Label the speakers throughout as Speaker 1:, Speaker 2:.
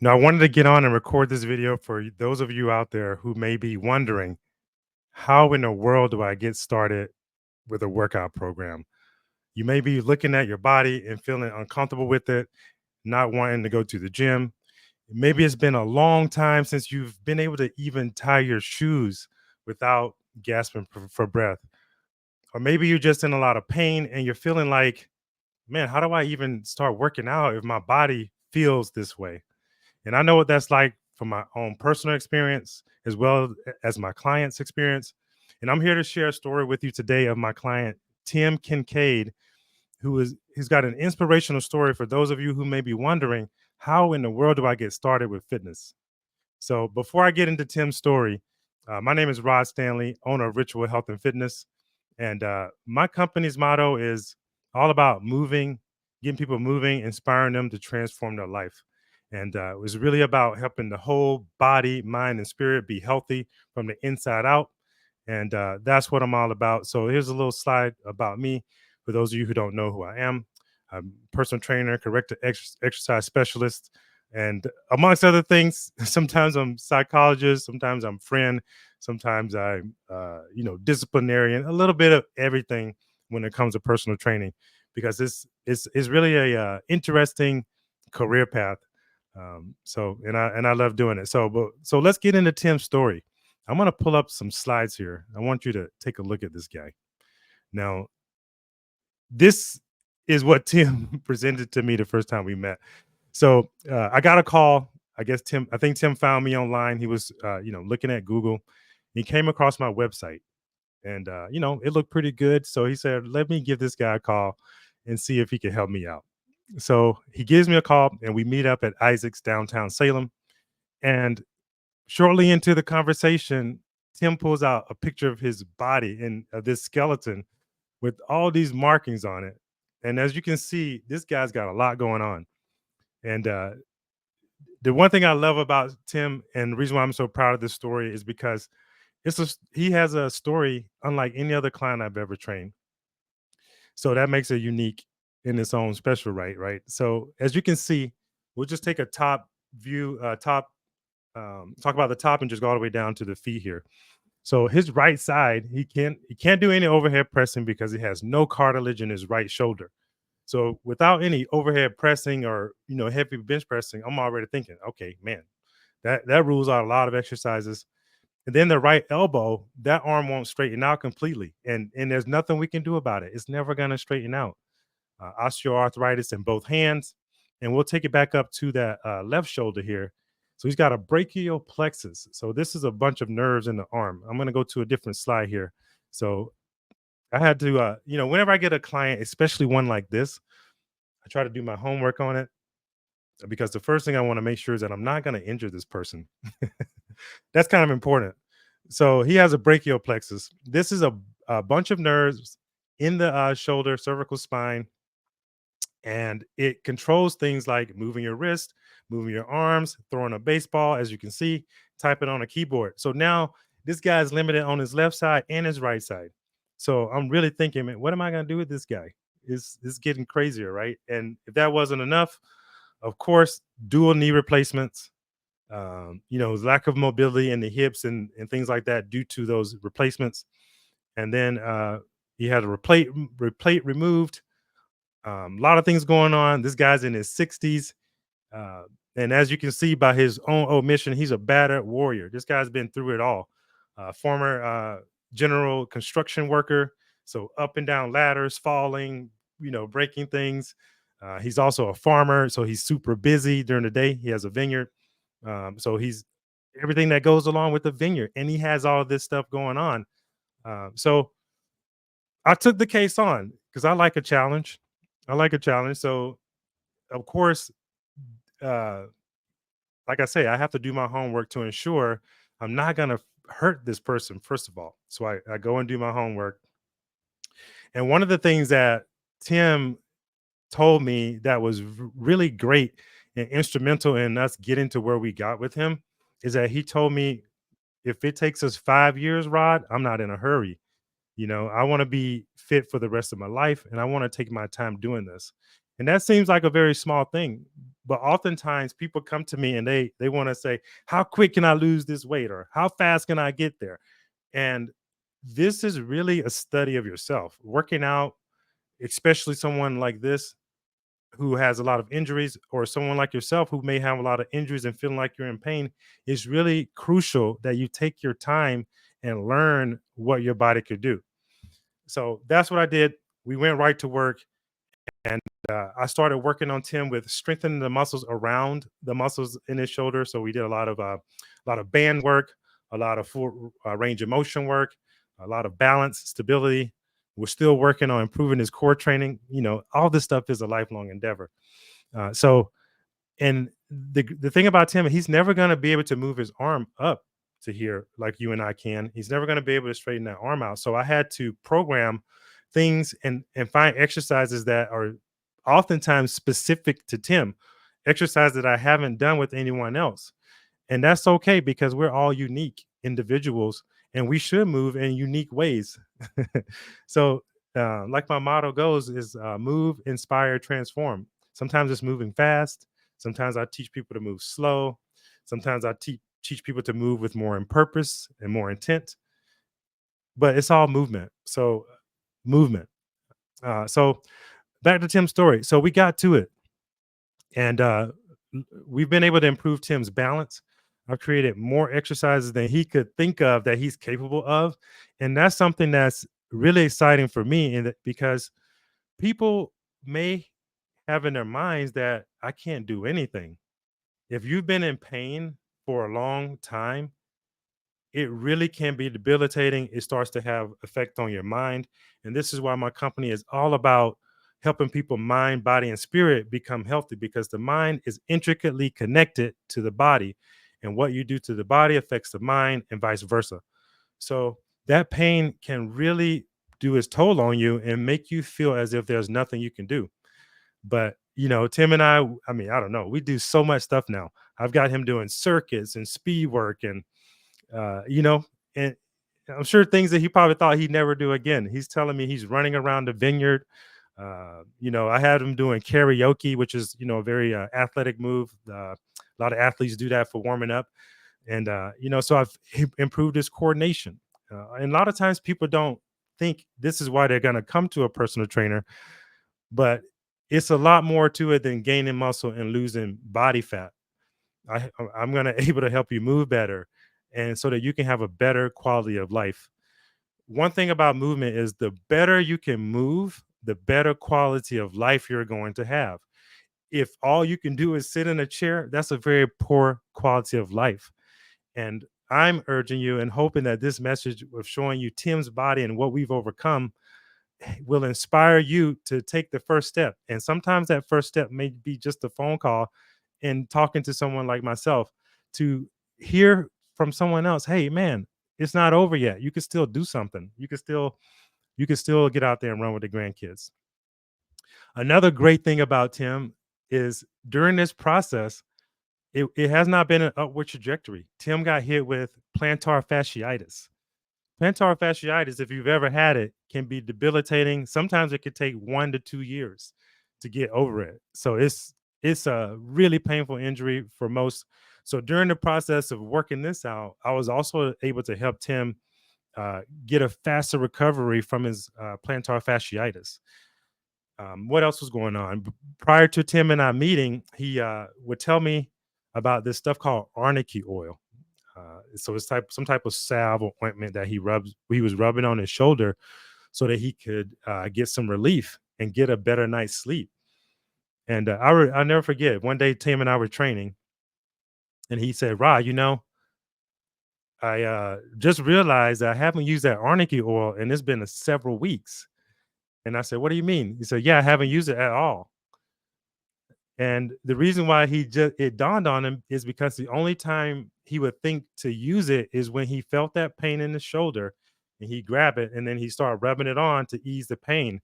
Speaker 1: Now, I wanted to get on and record this video for those of you out there who may be wondering, how in the world do I get started with a workout program? You may be looking at your body and feeling uncomfortable with it, not wanting to go to the gym. Maybe it's been a long time since you've been able to even tie your shoes without gasping for breath. Or maybe you're just in a lot of pain and you're feeling like, man, how do I even start working out if my body feels this way? And I know what that's like from my own personal experience as well as my client's experience. And I'm here to share a story with you today of my client, Tim Kinkade, who's got an inspirational story for those of you who may be wondering, how in the world do I get started with fitness? So before I get into Tim's story, my name is Rod Stanley, owner of Ritual Health and Fitness. And my company's motto is all about moving, getting people moving, inspiring them to transform their life. And it was really about helping the whole body, mind, and spirit be healthy from the inside out. And that's what I'm all about. So here's a little slide about me for those of you who don't know who I am. I'm a personal trainer, corrective exercise specialist, and amongst other things, sometimes I'm psychologist, sometimes I'm friend, sometimes I'm disciplinarian, a little bit of everything when it comes to personal training, because it's really a interesting career path. And I love doing it. So let's get into Tim's story. I'm gonna pull up some slides here. I want you to take a look at this guy. Now, this is what Tim presented to me the first time we met. So I got a call. I think Tim found me online. He was, looking at Google. He came across my website, and it looked pretty good. So he said, "Let me give this guy a call and see if he can help me out." So he gives me a call, and we meet up at Isaac's downtown Salem. And shortly into the conversation, Tim pulls out a picture of his body and this skeleton with all these markings on it. And as you can see, this guy's got a lot going on. And the one thing I love about Tim, and the reason why I'm so proud of this story, is because he has a story unlike any other client I've ever trained. So that makes it unique in its own special right. So as you can see, we'll just take a top view, talk about the top and just go all the way down to the feet here. So his right side, he can't do any overhead pressing because he has no cartilage in his right shoulder. So without any overhead pressing or heavy bench pressing, I'm already thinking, okay, man, that rules out a lot of exercises. And then the right elbow, that arm won't straighten out completely, and there's nothing we can do about it. It's never going to straighten out. Osteoarthritis in both hands, and we'll take it back up to that left shoulder here. So he's got a brachial plexus. So this is a bunch of nerves in the arm. I'm going to go to a different slide here. So I had to, whenever I get a client, especially one like this, I try to do my homework on it because the first thing I want to make sure is that I'm not going to injure this person. That's kind of important. So he has a brachial plexus. This is a bunch of nerves in the shoulder, cervical spine, and it controls things like moving your wrist, moving your arms, throwing a baseball, as you can see, typing on a keyboard. So now this guy is limited on his left side and his right side. So I'm really thinking, man, what am I going to do with this guy? It's getting crazier, right? And if that wasn't enough, of course, dual knee replacements, lack of mobility in the hips and things like that due to those replacements. And then he had a replate removed. A lot of things going on. This guy's in his 60s. Uh, and as you can see by his own omission, he's a battered warrior. This guy's been through it all. Former general construction worker. So up and down ladders, falling, breaking things. He's also a farmer. So he's super busy during the day. He has a vineyard. So he's everything that goes along with the vineyard. And he has all this stuff going on. So I took the case on because I like a challenge. I like a challenge. So, of course, uh, like I say, I have to do my homework to ensure I'm not going to hurt this person, first of all. So I go and do my homework. And one of the things that Tim told me that was really great and instrumental in us getting to where we got with him is that he told me, if it takes us 5 years, Rod, I'm not in a hurry. I want to be fit for the rest of my life and I want to take my time doing this. And that seems like a very small thing. But oftentimes people come to me and they want to say, how quick can I lose this weight, or how fast can I get there? And this is really a study of yourself. Working out, especially someone like this who has a lot of injuries, or someone like yourself who may have a lot of injuries and feeling like you're in pain, is really crucial that you take your time and learn what your body could do. So that's what I did. We went right to work, and I started working on Tim with strengthening the muscles around the muscles in his shoulder. So we did a lot of band work, a lot of full range of motion work, a lot of balance, stability. We're still working on improving his core training. All this stuff is a lifelong endeavor. So and the thing about Tim, he's never going to be able to move his arm up to here like you and I can. He's never going to be able to straighten that arm out. So I had to program things and find exercises that are oftentimes specific to Tim, exercise that I haven't done with anyone else. And that's okay, because we're all unique individuals and we should move in unique ways. So, like my motto goes, is move, inspire, transform. Sometimes it's moving fast. Sometimes I teach people to move slow. Sometimes I teach people to move with more in purpose and more intent, but it's all movement. So, movement. So, back to Tim's story. So, we got to it, and we've been able to improve Tim's balance. I've created more exercises than he could think of that he's capable of, and that's something that's really exciting for me. Because people may have in their minds that I can't do anything. If you've been in pain for a long time, it really can be debilitating. It starts to have effect on your mind. And this is why my company is all about helping people mind, body, and spirit become healthy, because the mind is intricately connected to the body. And what you do to the body affects the mind and vice versa. So that pain can really do its toll on you and make you feel as if there's nothing you can do. But Tim and I mean, I don't know, we do so much stuff now. I've got him doing circuits and speed work, and uh, you know, and I'm sure things that he probably thought he'd never do again. He's telling me he's running around the vineyard. I had him doing karaoke, which is, a very athletic move. A lot of athletes do that for warming up. And, so I've improved his coordination. And a lot of times people don't think this is why they're going to come to a personal trainer, but it's a lot more to it than gaining muscle and losing body fat. I'm going to able to help you move better, and so that you can have a better quality of life. One thing about movement is the better you can move, the better quality of life you're going to have. If all you can do is sit in a chair, that's a very poor quality of life. And I'm urging you and hoping that this message of showing you Tim's body and what we've overcome will inspire you to take the first step. And sometimes that first step may be just a phone call and talking to someone like myself, to hear from someone else, hey man, it's not over yet. You can still do something. You can still get out there and run with the grandkids. Another great thing about Tim is during this process, it has not been an upward trajectory. Tim got hit with plantar fasciitis. Plantar fasciitis, if you've ever had it, can be debilitating. Sometimes it could take 1 to 2 years to get over it. So it's a really painful injury for most. So during the process of working this out, I was also able to help Tim get a faster recovery from his plantar fasciitis. What else was going on? Prior to Tim and I meeting, he would tell me about this stuff called arnica oil. So it's some type of salve or ointment that he was rubbing on his shoulder so that he could get some relief and get a better night's sleep. And I'll never forget, one day Tim and I were training, and he said, "Rod, I just realized that I haven't used that arnica oil, and it's been several weeks." And I said, "What do you mean?" He said, "Yeah, I haven't used it at all." And the reason why it dawned on him is because the only time he would think to use it is when he felt that pain in his shoulder, and he grab it and then he started rubbing it on to ease the pain.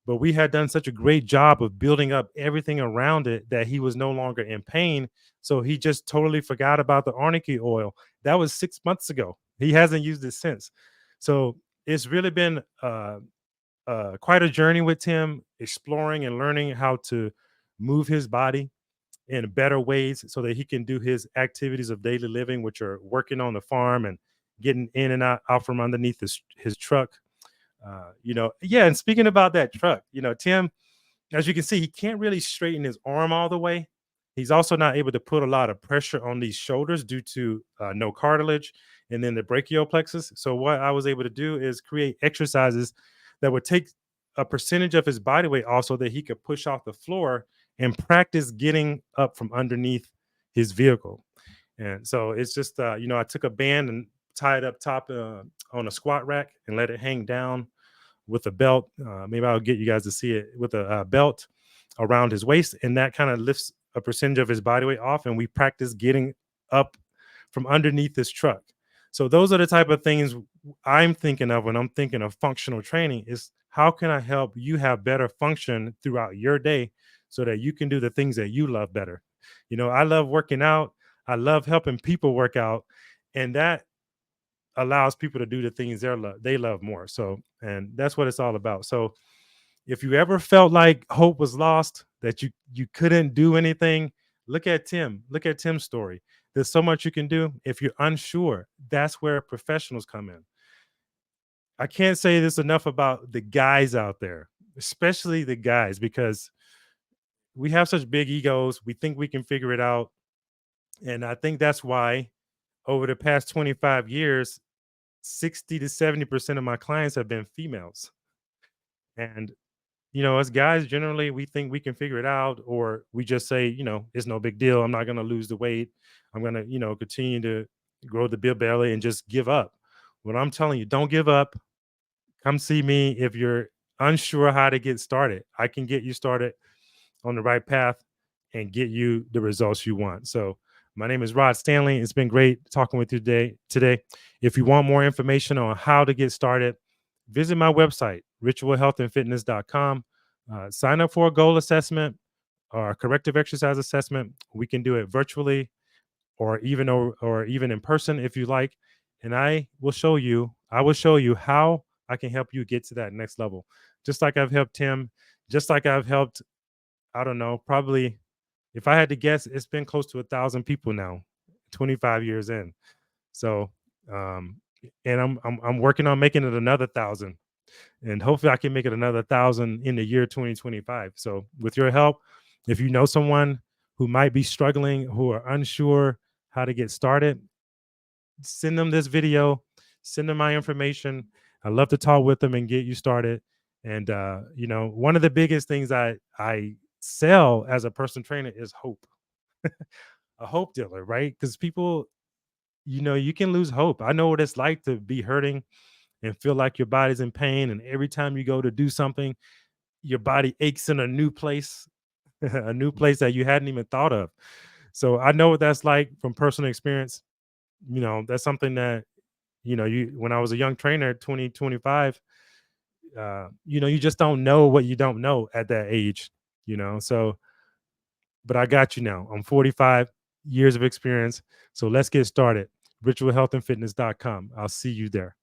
Speaker 1: But we had done such a great job of building up everything around it that he was no longer in pain. So he just totally forgot about the arnica oil. That was 6 months ago. He hasn't used it since. So it's really been quite a journey with Tim, exploring and learning how to move his body. in better ways so that he can do his activities of daily living, which are working on the farm and getting in and out from underneath his truck. Yeah. And speaking about that truck, Tim, as you can see, he can't really straighten his arm all the way. He's also not able to put a lot of pressure on these shoulders due to no cartilage and then the brachial plexus. So, what I was able to do is create exercises that would take a percentage of his body weight also that he could push off the floor and practice getting up from underneath his vehicle. And so it's just, I took a band and tied up top on a squat rack and let it hang down with a belt. Maybe I'll get you guys to see it with a belt around his waist, and that kind of lifts a percentage of his body weight off. And we practice getting up from underneath this truck. So those are the type of things I'm thinking of when I'm thinking of functional training. Is how can I help you have better function throughout your day so that you can do the things that you love better. I love working out. I love helping people work out, and that allows people to do the things they love more. So, and that's what it's all about. So, if you ever felt like hope was lost, that you couldn't do anything, look at Tim. Look at Tim's story. There's so much you can do. If you're unsure, that's where professionals come in. I can't say this enough about the guys out there, especially the guys, because we have such big egos. We think we can figure it out. And I think that's why over the past 25 years, 60 to 70% of my clients have been females. And, as guys, generally, we think we can figure it out, or we just say, it's no big deal. I'm not going to lose the weight. I'm going to, continue to grow the bill belly and just give up. What I'm telling you, don't give up. Come see me if you're unsure how to get started. I can get you started on the right path and get you the results you want. So, my name is Rod Stanley. It's been great talking with you today. If you want more information on how to get started, visit my website, ritualhealthandfitness.com. Sign up for a goal assessment or a corrective exercise assessment. We can do it virtually or even in person if you like. And I will show you how I can help you get to that next level. Just like I've helped Tim, just like I've helped, I don't know, probably, if I had to guess, it's been close to 1,000 people now, 25 years in. So, um, and I'm working on making it another 1,000, and hopefully I can make it another 1,000 in the year 2025. So, with your help, if you know someone who might be struggling, who are unsure how to get started, send them this video, send them my information. I love to talk with them and get you started. And one of the biggest things I sell as a personal trainer is hope. A hope dealer, right? Because people, you can lose hope. I know what it's like to be hurting and feel like your body's in pain. And every time you go to do something, your body aches in a new place, a new place that you hadn't even thought of. So I know what that's like from personal experience. That's something that, when I was a young trainer, 2025, you just don't know what you don't know at that age. So, but I got you now. I'm 45 years of experience. So let's get started. Ritualhealthandfitness.com. I'll see you there.